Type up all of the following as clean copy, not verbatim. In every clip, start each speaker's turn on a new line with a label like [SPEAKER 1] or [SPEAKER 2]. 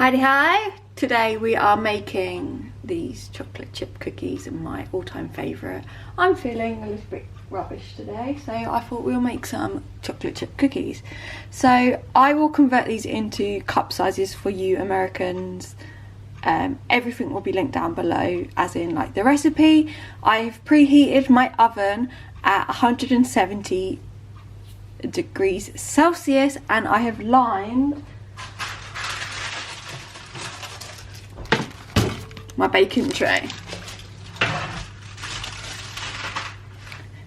[SPEAKER 1] Hi! Today we are making these chocolate chip cookies, and my all-time favourite. I'm feeling a little bit rubbish today, so I thought we'll make some chocolate chip cookies. So I will convert these into cup sizes for you Americans. Everything will be linked down below, as in like the recipe. I've preheated my oven at 170 degrees Celsius, and I have lined my baking tray.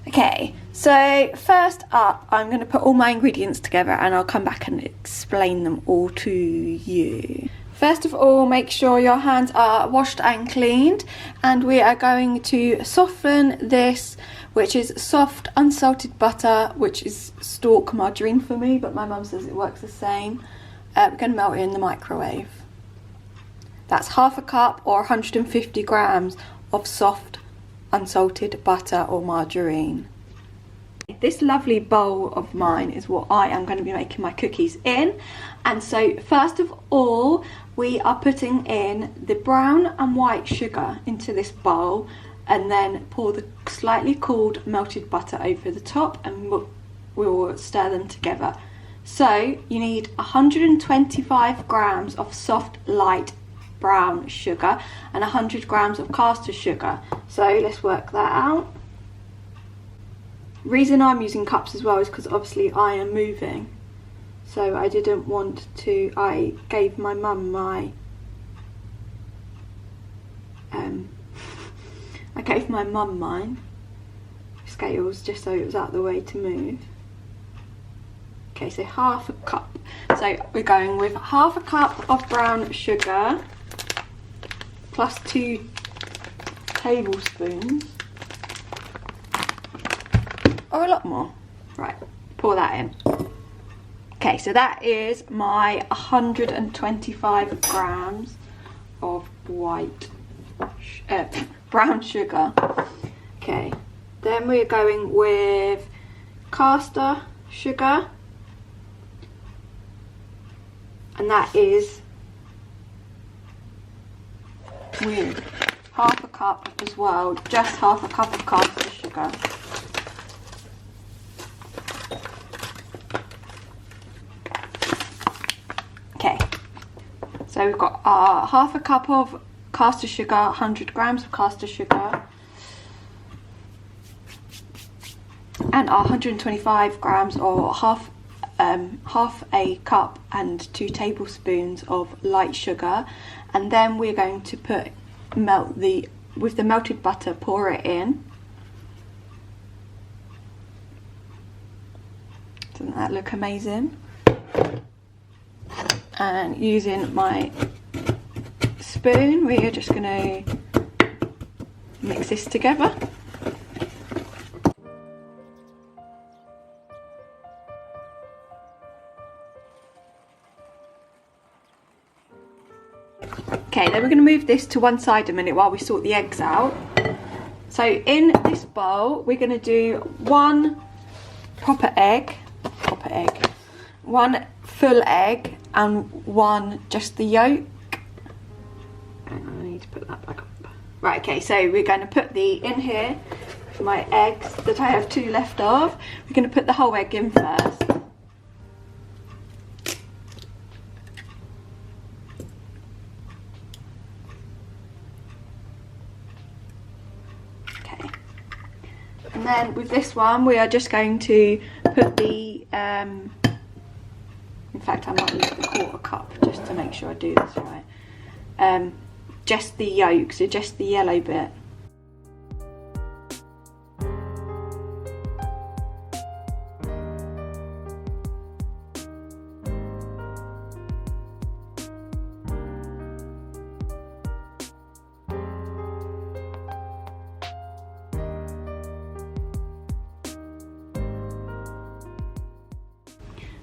[SPEAKER 1] Okay, so first up I'm going to put all my ingredients together and I'll come back and explain them all to you. First of all, make sure your hands are washed and cleaned, and we are going to soften this, which is soft unsalted butter, which is stalk margarine for me, but my mum says it works the same. We're going to melt it in the microwave. That's half a cup or 150 grams of soft unsalted butter or margarine. This lovely bowl of mine is what I am going to be making my cookies in. And so first of all, we are putting in the brown and white sugar into this bowl, and then pour the slightly cooled melted butter over the top, and we'll stir them together. So you need 125 grams of soft light brown sugar and 100 grams of caster sugar. So let's work that out. Reason I'm using cups as well is because obviously I am moving, so I didn't want to. I gave my mum my mine scales just so it was out of the way to move. Okay, so half a cup. So we're going with half a cup of brown sugar plus 2 tablespoons, or a lot more. Right, pour that in. Okay, so that is my 125 grams of brown sugar. Okay, then we're going with caster sugar, and that is with half a cup as well, just half a cup of caster sugar. Okay, so we've got our half a cup of caster sugar, 100 grams of caster sugar, and our 125 grams or half a cup and 2 tablespoons of light sugar. And then we're going to with the melted butter, pour it in. Doesn't that look amazing? And using my spoon, we are just going to mix this together. Okay, then we're going to move this to one side a minute while we sort the eggs out. So in this bowl, we're going to do 1 proper egg, 1 full egg, and 1 just the yolk. And I need to put that back up. Right, okay, so we're going to put in here, my eggs that I have 2 left of. We're going to put the whole egg in first. And then with this one, we are just going to put the, in fact I might use the 1/4 cup just to make sure I do this right, just the yolk, so just the yellow bit.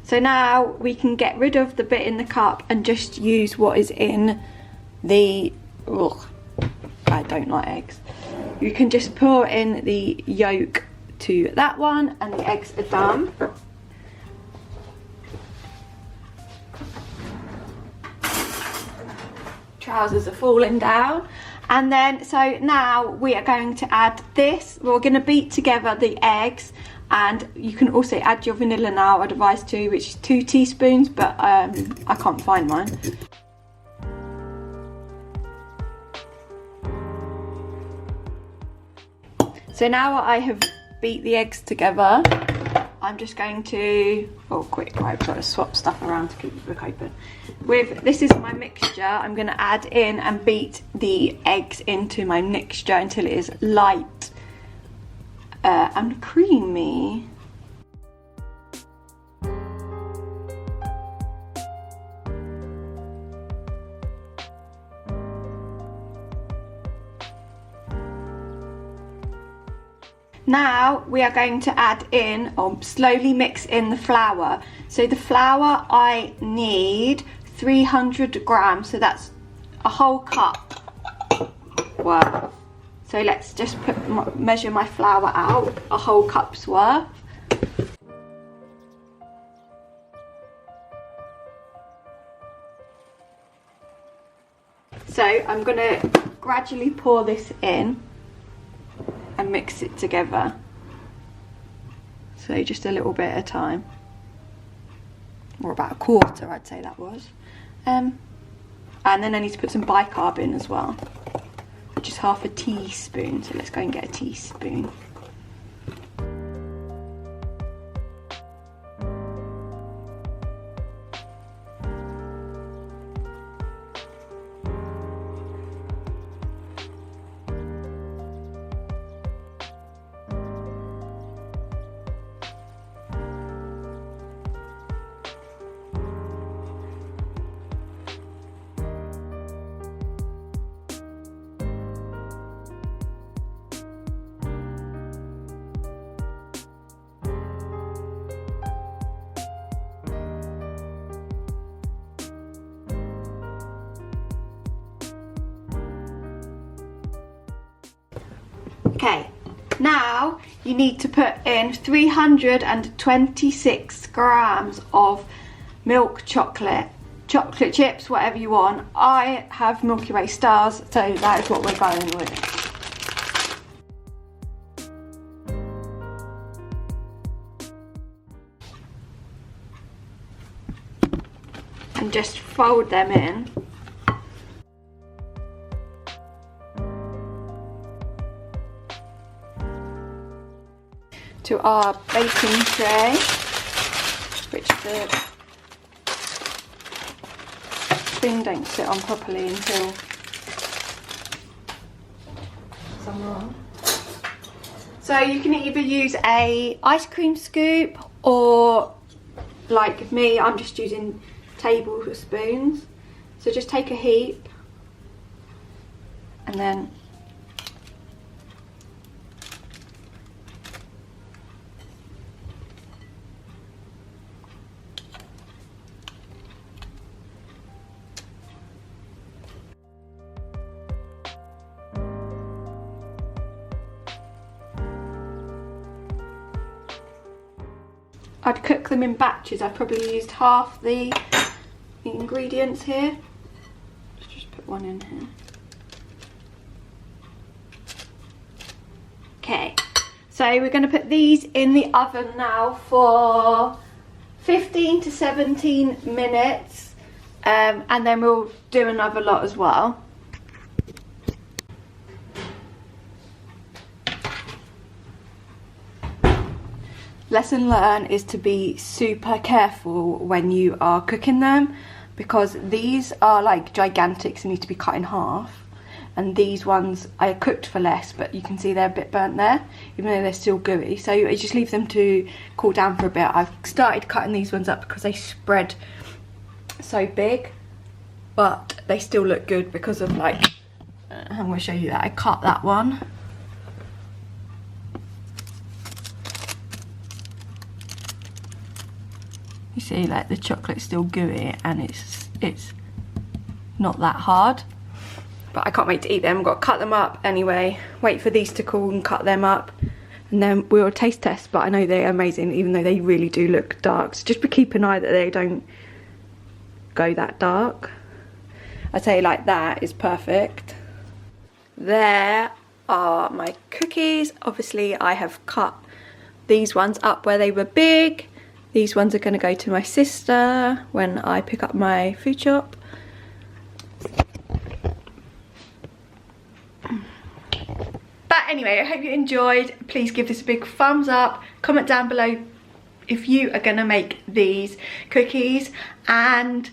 [SPEAKER 1] So now we can get rid of the bit in the cup and just use what is in the, I don't like eggs. You can just pour in the yolk to that one and the eggs are done. trousers are falling down. And then, so now we are going to add this. We're going to beat together the eggs, and you can also add your vanilla now, I'd advise to, which is 2 teaspoons, but I can't find mine. So now I have beat the eggs together, I'm just going to, oh quick, I've got to swap stuff around to keep the book open. This is my mixture. I'm going to add in and beat the eggs into my mixture until it is light and creamy. Now we are going to add in, or slowly mix in the flour. So the flour, I need 300 grams, so that's a whole cup worth. So let's just measure my flour out, a whole cup's worth. So I'm going to gradually pour this in and mix it together, so just a little bit at a time, or about a quarter I'd say that was, and then I need to put some bicarb in as well, which is half a teaspoon, so let's go and get a teaspoon. Okay, now you need to put in 326 grams of milk chocolate chips, whatever you want. I have Milky Way stars, so that is what we're going with. And just fold them in. To our baking tray, which the thing don't sit on properly until some wrong. So you can either use a ice cream scoop, or like me, I'm just using tablespoons. So just take a heap and then I'd cook them in batches. I probably used half the ingredients here. Let's just put one in here. Okay, so we're going to put these in the oven now for 15 to 17 minutes, and then we'll do another lot as well. Lesson learned is to be super careful when you are cooking them, because these are like gigantic, so need to be cut in half, and these ones I cooked for less, but you can see they're a bit burnt there, even though they're still gooey. So I just leave them to cool down for a bit. I've started cutting these ones up because they spread so big, but they still look good because of like, I'm going to show you that I cut that one. You see, like, the chocolate's still gooey and it's not that hard. But I can't wait to eat them. I've got to cut them up anyway. Wait for these to cool and cut them up. And then we'll taste test. But I know they're amazing, even though they really do look dark. So just keep an eye that they don't go that dark. I'd say like that is perfect. There are my cookies. Obviously I have cut these ones up where they were big. These ones are going to go to my sister when I pick up my food shop. But anyway, I hope you enjoyed. Please give this a big thumbs up. Comment down below if you are going to make these cookies, and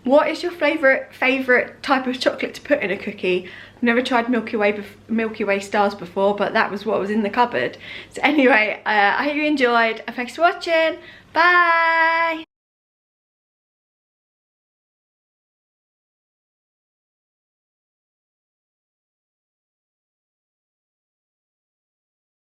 [SPEAKER 1] what is your favourite type of chocolate to put in a cookie. I've never tried Milky Way stars before, but that was what was in the cupboard. So anyway, I hope you enjoyed. Thanks for watching. Bye.